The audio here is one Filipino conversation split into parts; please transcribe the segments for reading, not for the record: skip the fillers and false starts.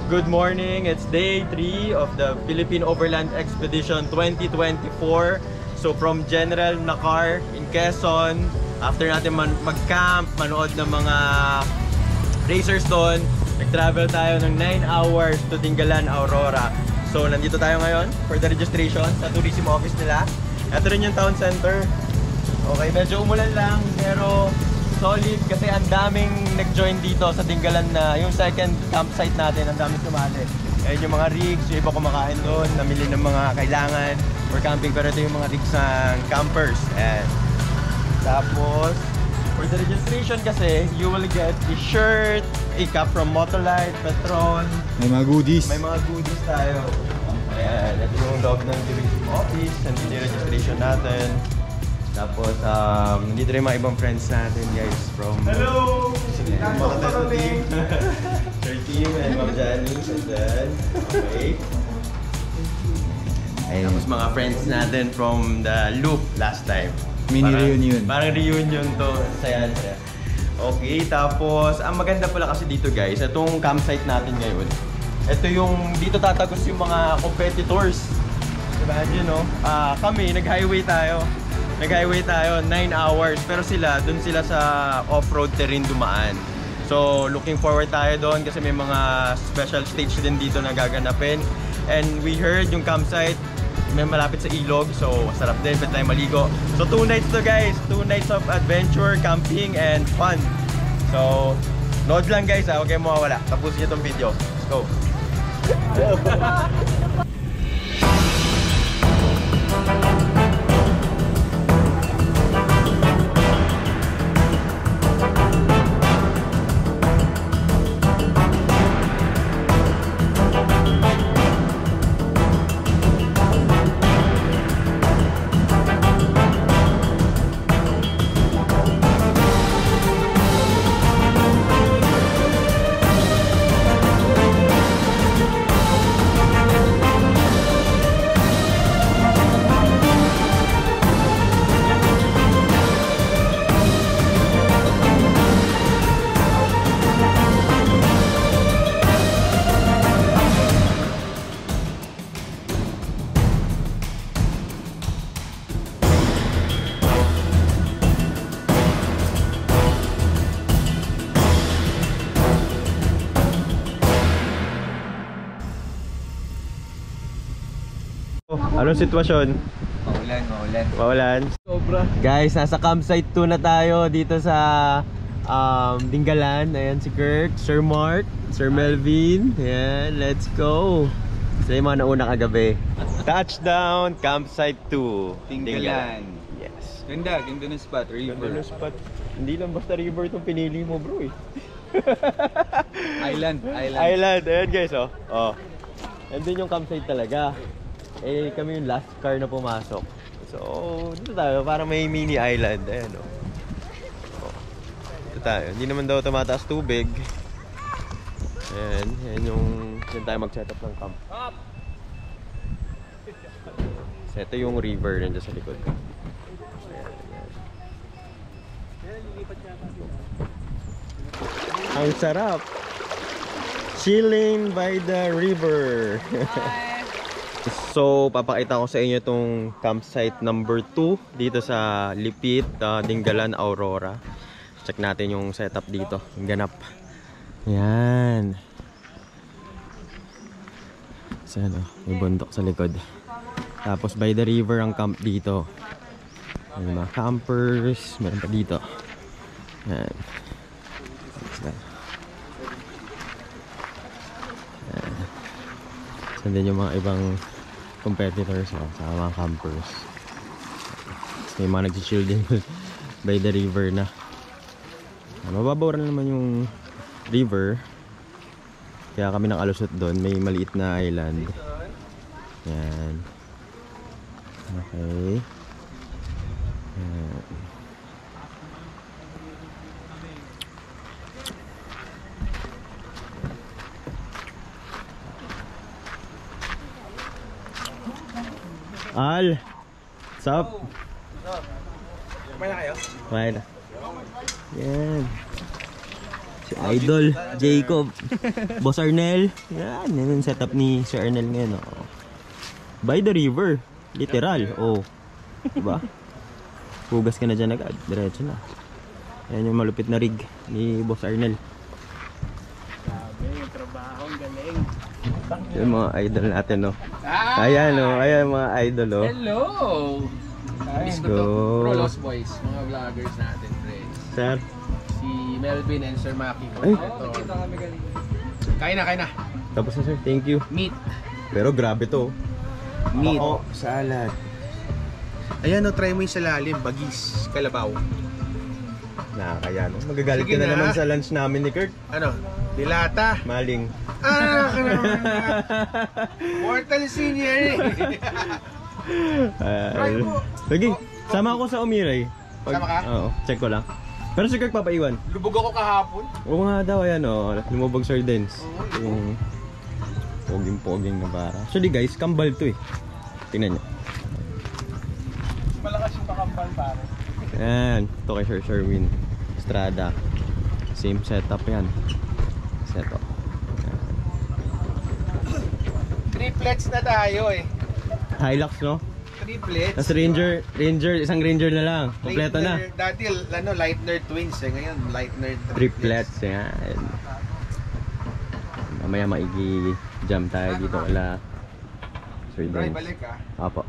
Good morning. It's day 3 of the Philippine Overland Expedition 2024. So from General Nakar in Quezon, after natin mag-camp, manood ng mga racers doon, nag-travel tayo ng 9 hours to Dingalan, Aurora. So nandito tayo ngayon for the registration sa tourism office nila. Ito rin yung town center. Okay, medyo umulan lang pero solid kasi ang daming nag-join dito sa Dingalan na yung second campsite natin, ang daming sumali. Ayun yung mga rigs, yung iba kumakain doon, namili ng mga kailangan for camping, pero ito yung mga rigs ng campers. And tapos, for the registration kasi, you will get a shirt, a cap from Motolite, Petron. May mga goodies. May mga goodies tayo. Ayan, ito yung log ng tourism office, nandito yung registration natin. Tapos, nandito rin mga ibang friends natin guys from... Hello! Mga team. Sir Team and Ma'am Janice and then... Okay. Ayun. Tapos mga friends natin from the Loop last time. Mini reunion. Parang reunion to. Saya. Okay, tapos ang maganda pala kasi dito guys, itong campsite natin ngayon. Ito yung, dito tatagos yung mga competitors. Imagine no? Kami, nag-highway tayo. 9 hours, pero sila, dun sila sa off-road terrain dumaan. So, looking forward tayo doon kasi may mga special stage din dito na gaganapin. And we heard yung campsite, may malapit sa ilog, so masarap din, pwede tayo maligo. So, 2 nights to guys, 2 nights of adventure, camping, and fun. So, nood lang guys huwag kayong mawawala. Tapusin niyo tong video. Let's go! Anong sitwasyon? Maulan. Sobra. Guys, nasa campsite 2 na tayo dito sa Dingalan. Ayan si Kirk, Sir Mark, Sir Melvin. Ayan, let's go. Sa yung mga nauna kagabi. Touchdown, campsite 2. Dingalan. Yes. Ganda ng spot, river. Ganda ng spot. Hindi lang basta river itong pinili mo bro eh. Island. Ayan guys oh. Andun yung campsite talaga. Eh kami yung last car na pumasok. So dito tayo para may mini island. Ayan o. Dito tayo. Hindi naman daw tumataas tubig. Ayan. Ayan yung dyan tayo mag-set up ng camp. So ito yung river nandiyan sa likod. Ayan. Ang sarap. Chilling by the river. So, papakita ko sa inyo itong campsite number 2 dito sa Lipit, Dingalan, Aurora. Check natin yung setup dito, yung ganap. Yan. So, may bundok sa likod. Tapos by the river ang camp dito. May mga campers, meron pa dito. Yan. So, din yung mga ibang competitors sa mga campers. May mga nag-chill din by the river na. Mababaw rin naman yung river. Kaya kami nakalusot doon. May maliit na island. Yan. Okay. Yan. Al, what's up? Kumain na kayo? Kumain na. Yan. Si Idol, Jacob, Boss Arnel. Yan yung setup ni Sir Arnel ngayon. Oh. By the river. Literal. Oh. Diba? Hugas ka na dyan agad. Diretso na. Yan yung malupit na rig ni Boss Arnel. Grabe, yung trabaho, ang galing. Yung mga idol natin, no? Ayan, no? Ayan mga idol, oh. Hello! Let's Ito to, go. Pro Lost Boys, mga vloggers natin, friends. Sir? Si Melvin and Sir Maki. Ay. Ito. Kain na. Tapos na, sir. Thank you. Meat. Pero grabe to. Meat. Bako, salad. Ayan, no, try mo yung sa lalim, bagis, kalabaw. Nakakaya, no? Magagalit Sige ka na na. naman sa lunch namin ni Kurt. Ano? Dilata. Maling. Mortal senior eh. Try mo. Sige, sama ako sa Umiray. Sama ka? Oo, check ko lang. Pero si Kurt papaiwan. Lubog ako kahapon. Oo nga daw, ayan o. Lumubog sardines. Yung poging-poging na para. Actually guys, kambal to eh. Tingnan nyo. Malakas yung pakambal pare. Ayan, ito kay Sir Sherwin Estrada. Same setup yan. Setup. Triplets na tayo eh. Hilux, no? Triplets. Tapos Ranger, isang Ranger na lang. Kompleto na. Dati Lightner twins eh. Ngayon Lightner Triplets, yan. Mamaya maigi-jam tayo dito wala. Sir Try Dance. balik ah. Apo.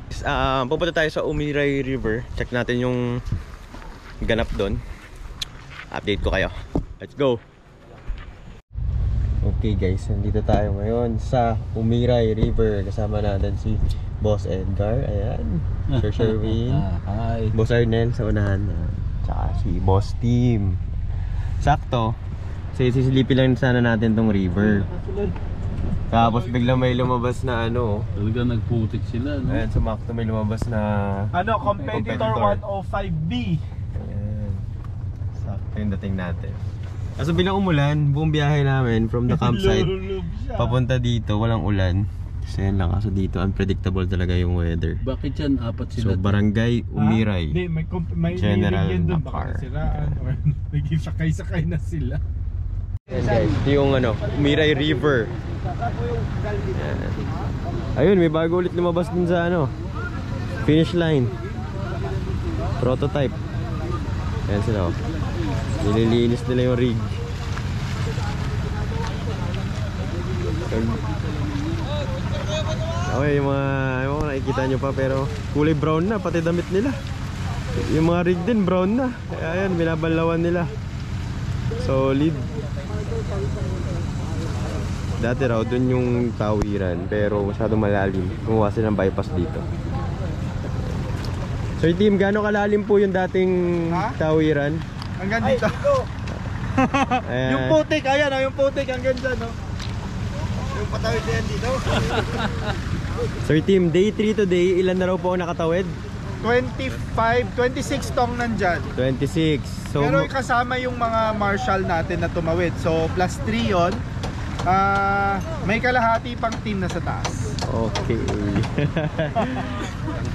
Pupunta tayo sa Umiray River. Check natin yung ganap doon. Update ko kayo. Let's go! Okay guys, nandito tayo ngayon sa Umiray River. Kasama natin si Boss Edgar. Ayan. Sir Sherwin. Hi. Boss Arnel sa unahan. Tsaka si Boss Team. Sakto. Sisilipin lang sana natin tong river. Tapos biglang may lumabas na ano. Talaga nagputik sila, no? Ayan, sumakto may lumabas na Competitor 105B. Ayan. Sakto yung dating natin. Kaso biglang umulan, buong biyahe namin from the campsite papunta dito, walang ulan. Kasi yan lang, kaso dito unpredictable talaga yung weather. Bakit yan? Apat So sila. Barangay Umiray, Hindi, may General nilagyan doon, Nakar. baka nasiraan or naging sakay-sakay na sila. Ayan guys, ito yung ano, Umiray River. Ayan. Ayun, may bago ulit lumabas din sa ano, finish line. Prototype. Ayan sila, oh. Nililinis nila yung rig. Okay, yung mga nakikita nyo pa, pero kulay brown na, pati damit nila. Yung mga rig din brown na. Kaya ayan, binabanlawan nila. Solid. Dati raw dun yung tawiran, pero masyadong malalim. Gumawa sila ng bypass dito. Sir Team, gaano kalalim po yung dating tawiran? Hanggang dito. Ayan. Yung putik, ayan oh, yung putik hanggang dyan oh. Yung patawid na yan dito. Sir Team, day 3 today, ilan na raw po ang nakatawid? 26 tong nandyan. 26. So, Pero kasama yung mga marshal natin na tumawid. So plus 3 yun. May kalahati pang team na sa taas. okay.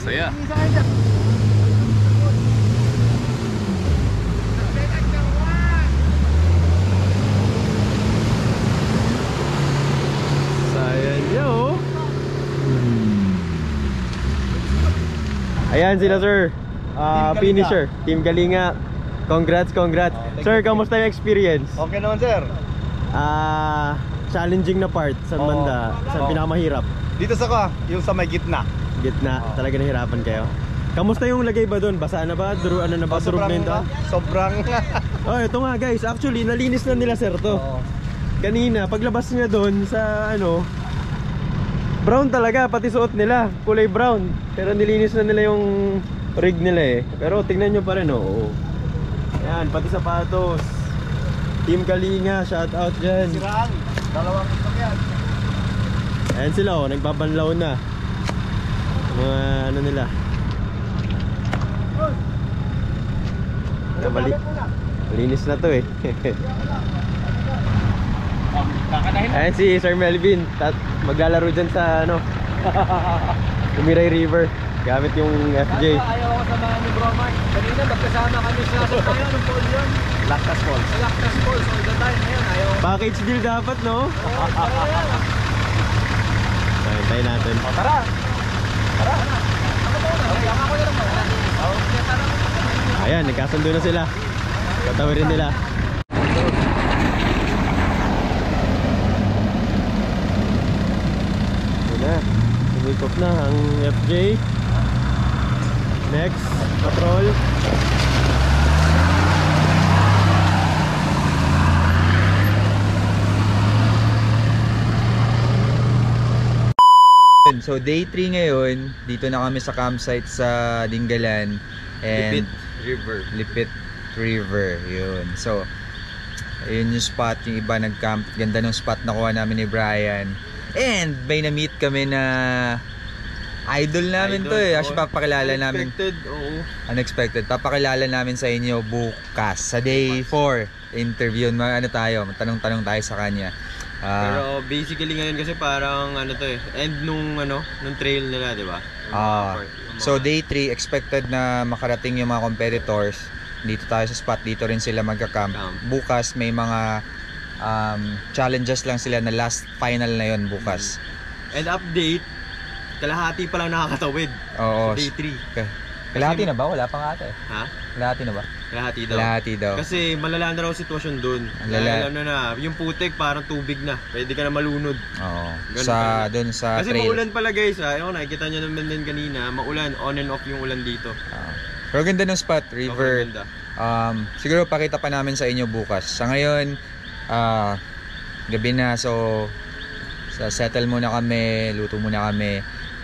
Saya. Sayang nyo. Ayan sila sir. Finisher. Team Galinga. Congrats. Sir, kamusta yung experience? Okay naman sir. Challenging na part sa banda, sa pinakamahirap. Dito sa yung sa may gitna. Gitna, talaga nahirapan kayo. Kamusta yung lagay ba doon? Basa na ba? Durog na ba? Durog na yun doon? Sobrang Oh, ito nga guys. Actually, nalinis na nila sir to. Kanina, paglabas niya doon sa ano, brown talaga, pati suot nila. Kulay brown. Pero nilinis na nila yung rig nila eh. Pero tingnan nyo pa rin oh. Ayan, pati sapatos. Team Kalinga, shout out dyan. siraan. Dalawang gusto yan. Ayan sila oh, nagbabanlaw na. Mga ano nila. Malinis na to eh. Ayan si Sir Melvin, maglalaro dyan sa ano, Umiray River gamit yung FJ. Ayaw ako samahan ni Bro Mark. Kanina magkasama kami sa anong pole yun? Lactas Pole. Galactus balls all the time. Ngayon, ayaw. Package deal dapat, no? Tayo natin. Tara! Tara! Ako na lang ba? Ayan, nagkasundo na sila. Katawirin nila. Ayan na, tumikop na ang FJ. Next, patrol. So day 3 ngayon, dito na kami sa campsite sa Dingalan and Lipit River, yun. So ayun yung spot, yung iba nag-camp. Ganda ng spot nakuha namin ni Brian. And may na-meet kami na idol namin to eh. Actually papakilala namin. Unexpected, oo. Unexpected. Papakilala namin sa inyo bukas sa day 4 interview. Ano tayo, tanong-tanong tayo sa kanya. Pero basically ngayon kasi parang ano to eh, end nung trail nila, di ba? So day 3 expected na makarating yung mga competitors. Dito tayo sa spot, dito rin sila magka-camp. Bukas may mga challenges lang sila na last final na yon bukas. And update, kalahati pa lang nakakatawid. Oo. Sa day 3. Kalahati na ba? Wala pa nga ata eh. Ha? Kalahati na ba? Kalahati daw. Kalahati daw. Kasi malala na raw sitwasyon dun. Dahil yung putik parang tubig na. Pwede ka na malunod. Oo. Ganun Doon sa kasi trail. maulan pala guys ha. Ayun, nakikita nyo naman din kanina. Maulan, on and off yung ulan dito. Pero ganda ng spot, river. Okay, ganda. Siguro pakita pa namin sa inyo bukas. Sa ngayon, gabi na. So, settle muna kami. Luto muna kami.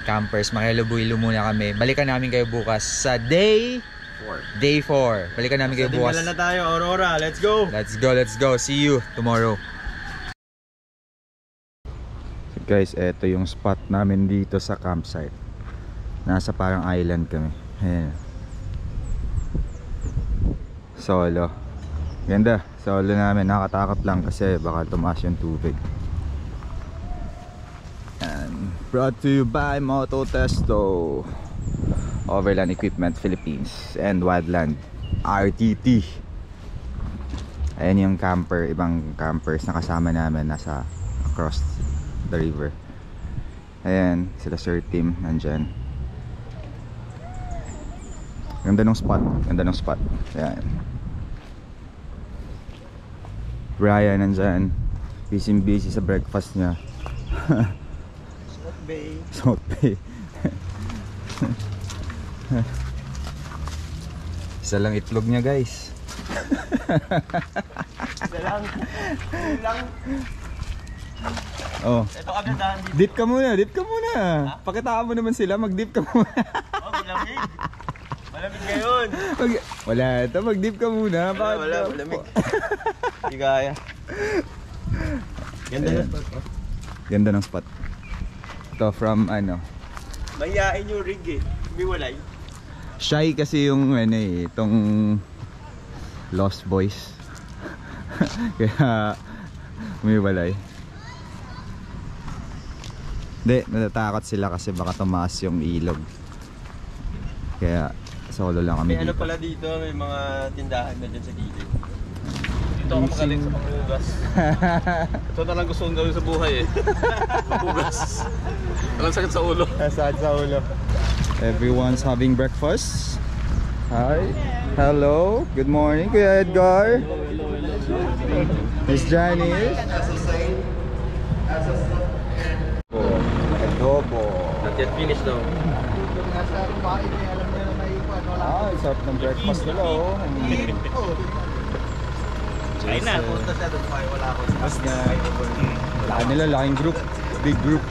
Campers, makilabuilo muna kami. Balikan namin kayo bukas sa day 4. Balikan namin kayo bukas. Dingalan na tayo, Aurora. Let's go! Let's go. See you tomorrow. So guys, eto yung spot namin dito sa campsite. Nasa parang island kami. Ayan. Solo. Ganda. Solo namin. Nakatakot lang kasi baka tumaas yung tubig. And brought to you by Moto Testo, Overland Equipment Philippines, and Wildland RTT. Ayan yung camper, ibang campers na kasama namin nasa across the river. Ayan, sila Sir Tim nandyan. Ganda ng spot. Ayan. Brian nandyan, busy sa breakfast niya. South Bay. Isa lang itlog niya guys. Isa lang. Oh. Ito kagandahan dito. Dip ka muna. Pakitaan mo naman sila, mag-dip ka muna. Oh, malamig. Malamig ngayon. Wala, mag-dip ka muna. Wala, malamig. Hindi kaya. Ganda ng spot. Ganda ng spot. Ito from Mahihain yung rig eh. Umiwalay. Shy kasi yung itong Lost Boys. Kaya umiwalay. Hindi, natatakot sila kasi baka tumaas yung ilog. Kaya solo lang kami May dito. pala dito, may mga tindahan na dyan sa gilid. Dito ako magaling sa panghugas. Ito na lang gusto kong gawin sa buhay eh. Panghugas. Walang sakit sa ulo. Sakit sa ulo. Everyone's having breakfast. Hi. Hello. Good morning, Kuya Edgar. Miss Janice. Adobo. Not yet finished though. Sarap ng breakfast nila oh. Kain na. Wala ako. Laki nila, laking group. Big group.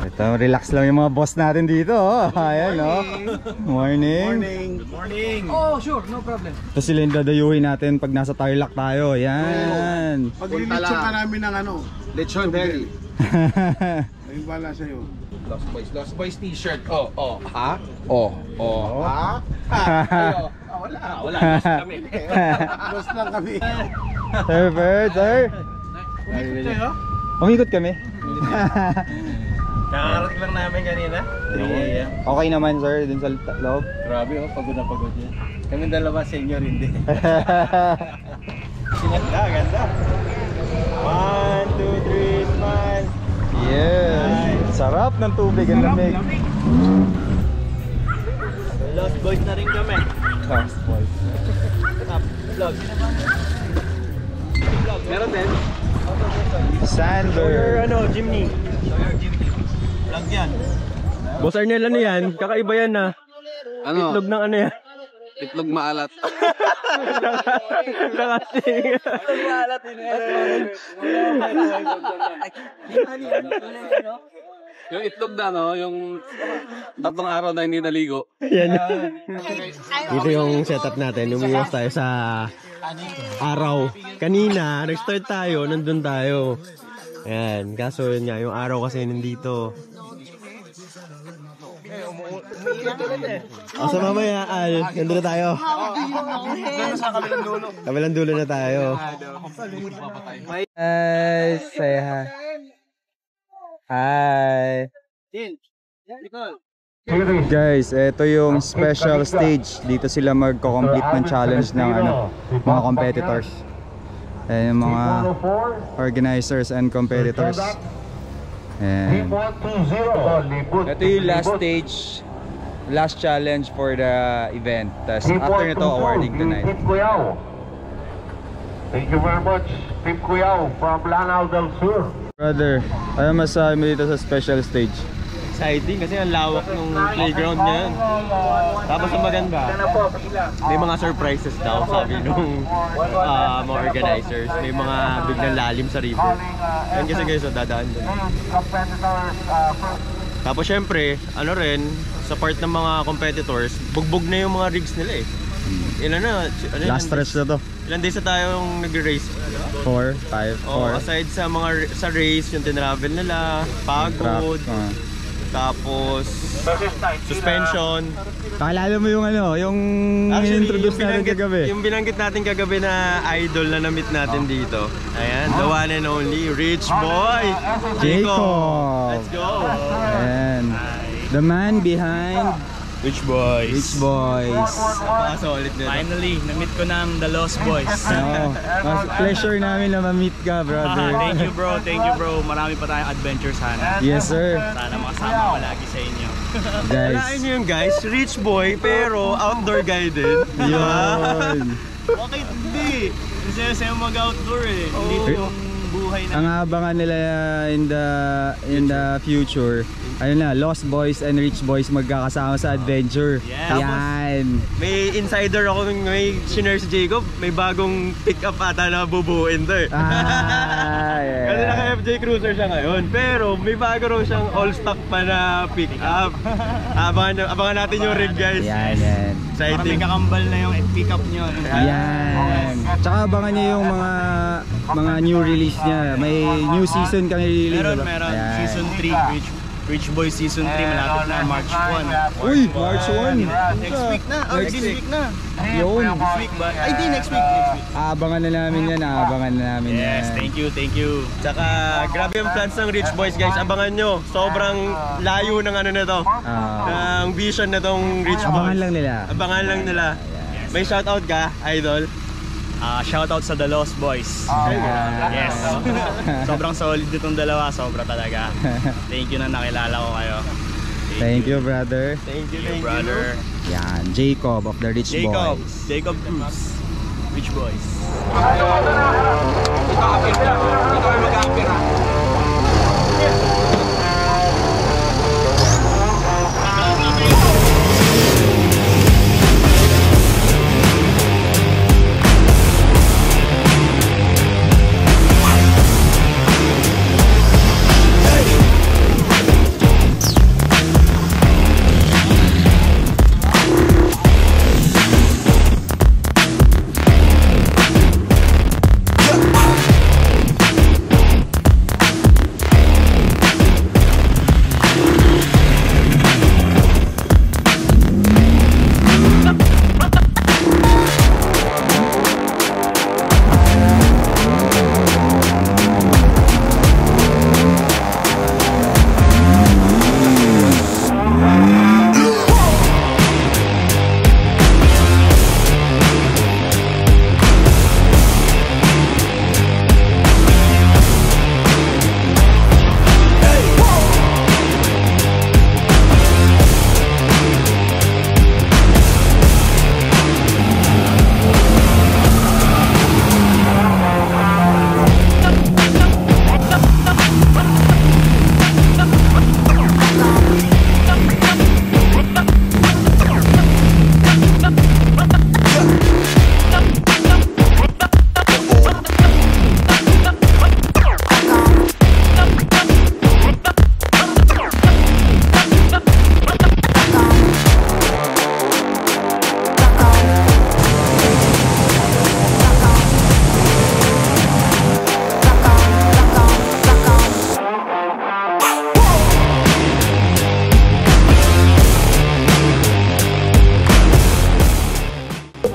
Ito, relax lang yung mga boss natin dito oh. Ayan oh. Morning. Good morning. Oh, sure, no problem. Ito sila yung dadayuhin natin pag nasa Tarlac tayo. Yan. Paglilitsyon ka namin ng Lechon belly. ayun pala sa'yo. Lost Boys t-shirt. Oh. Ha? Wala. Lost kami. Lost lang kami. Sir Bird, sir. Umikot kayo? Umikot kami. Nakakarating lang namin kanina. Okay naman sir, dun sa loob. Grabe oh, pagod na pagod yan. Kami dalawa senior hindi. Ganda, ganda. 1, 2, 3, smile. Yes. Sarap ng tubig ang lamig. Lost boys na rin kami. Lost boys. Vlog. Meron din. Sander. Jimny. Vlog yan. Boss Arnel, ano yan? Kakaiba yan na. Ano? Itlog ng ano yan? Itlog maalat. Nakasing. Yung itlog na, no? Yung 3 araw na hindi naligo. Yan. Dito yung setup natin. Umiwas tayo sa araw. Kanina, nag-start tayo, nandun tayo. Ayan. Kaso yun nga, yung araw kasi nandito. O, so mamaya, Al, nandun na tayo. Kabilang dulo na tayo. Hi, say hi. Hi. Guys, ito yung special stage. Dito sila magko-complete ng challenge ng mga competitors. Ayan yung mga organizers and competitors. And ito yung last stage, last challenge for the event. Tapos after nito, awarding tonight. Thank you very much, Team Cuyao from Lanao del Sur. Brother, ano masasabi mo dito sa special stage? Exciting kasi ang lawak ng playground niyan. Tapos ang maganda, may mga surprises daw, sabi nung mga organizers. May mga biglang lalim sa river. Yan kasi guys, dadaan doon. Tapos syempre, ano rin, sa part ng mga competitors, bugbog na yung mga rigs nila eh. Ilan na? Last stretch na to. Ilan days na tayong nag-race? 4, 5, 4. Oh, aside sa mga sa race, yung tinravel nila, pagod, tapos suspension. Pakilala mo yung yung introduce natin kagabi. Yung binanggit natin kagabi na idol na na-meet natin dito. Ayan, the one and only Rich Boy Jacob. Let's go. And the man behind Rich Boys. Rich Boys. Napaka-solid nito. Finally, na-meet ko na ang The Lost Boys. Mas pleasure namin na ma-meet ka, brother. Thank you bro, thank you bro. Marami pa tayong adventure sana. Yes, sir. Sana makasama ko lagi sa inyo. Guys. Alain nyo yun guys, Rich Boy pero outdoor guided. Yun. Okay, hindi. Kasi sa'yo mag-outdoor eh. Hindi yung buhay na. Ang abangan nila in the future. Ayun na, Lost Boys and Rich Boys magkakasama sa adventure. Yeah. Yan. May insider ako, may shinare si Jacob, may bagong pick-up ata na bubuuin to eh. Yeah. Kasi naka-FJ Cruiser siya ngayon, pero may bago raw siyang all-stock pa na pick-up. Abangan natin yung rig guys. Yan. Baka may Exciting. kakambal na yung pick-up nyo. Yan. Tsaka abangan niyo yung mga new release niya. May new season kami release. Meron. Season 3, Rich Boys Season 3, malapit na March 1. Uy, March 1. Next week na. This week na. Yun. This week ba? Ay, di, next week. Abangan na namin yan. Yes, thank you. Tsaka grabe yung plans ng Rich Boys guys, abangan nyo. Sobrang layo ng ano na to. Ang vision na tong Rich Boys. Abangan lang nila. Abangan lang nila. May shoutout ka, idol? Shoutout sa The Lost Boys. Yes. Sobrang solid nitong dalawa, sobra talaga. Thank you na nakilala ko kayo. Thank you, brother. Thank you, Brother. Yan, Jacob of the Rich Boys. Jacob Cruz. Rich Boys.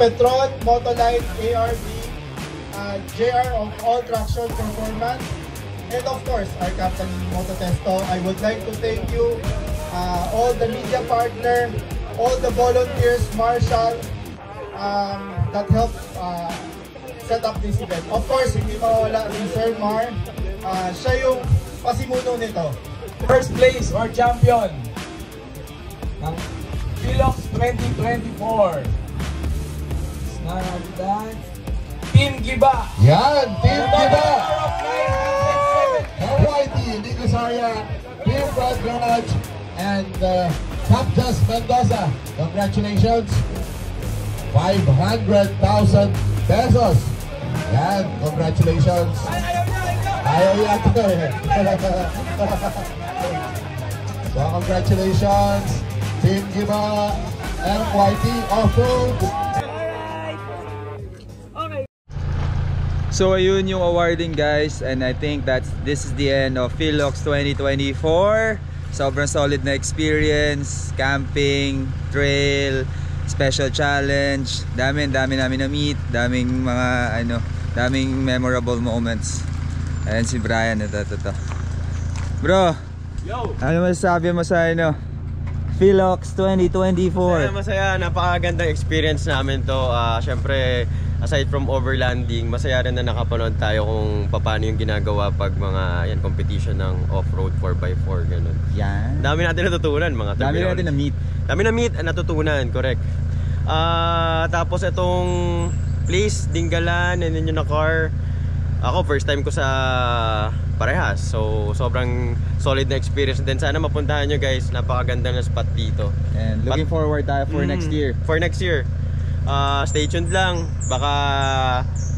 Petron, Motoline, ARB, JR of All Traction Performance, and of course, our company, Mototesto. I would like to thank you, all the media partner, all the volunteers, Marshall, that helped set up this event. Of course, hindi mawala si Sir Mar. Siya yung pasimuno nito. First place or champion ng Philox 2024. It's none other than Team Giba. Yan, Team Giba. NYT, Nico Saria, Team Brad Granage, and Capjas Mendoza. Congratulations. 500,000 pesos. Yan, congratulations. Ayaw yata to eh. So, congratulations, Team Giba, NYT Off-Road. So ayun yung awarding guys, and I think this is the end of Philox 2024. Sobrang solid na experience, camping, trail, special challenge, dami namin na-meet, daming memorable moments. Ayan si Brian, ito. Bro, Yo! ano masasabi mo sa Philox 2024? Masaya, napakagandang experience namin to. Syempre, aside from overlanding, masaya rin na nakapanood tayo kung paano yung ginagawa pag mga competition ng off-road 4x4, ganun. Yan. Dami natin natutunan, mga Dami natin na-meet. Dami na-meet at natutunan, correct. Tapos itong place, Dingalan, and then yung car. Ako, first time ko sa parehas. So, sobrang solid na experience. Then sana mapuntahan nyo guys, napakaganda na spot dito. And looking forward tayo for next year. For next year. Stay tuned lang. Baka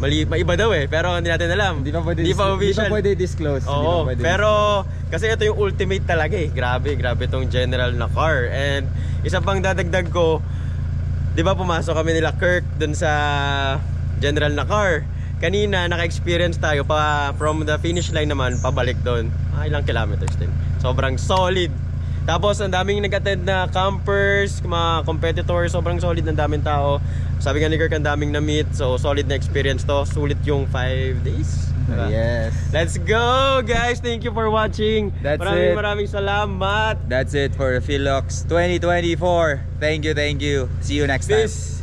maiba daw eh, pero hindi natin alam. Hindi pa pwede official. Hindi pa pwede disclose. Oo, pero kasi ito yung ultimate talaga eh. Grabe tong general na car. And isa pang dadagdag ko, di ba pumasok kami nila Kirk dun sa general na car. Kanina naka-experience tayo pa from the finish line naman pabalik doon. Ilang kilometers din. Sobrang solid. Tapos ang daming nag-attend na campers, mga competitors, sobrang solid, ang daming tao. Sabi nga ni Kirk, ang daming na-meet. So solid na experience to. Sulit yung 5 days. Diba? Yes. Let's go guys! Thank you for watching. Maraming salamat. That's it for Philox 2024. Thank you. See you next time. Peace.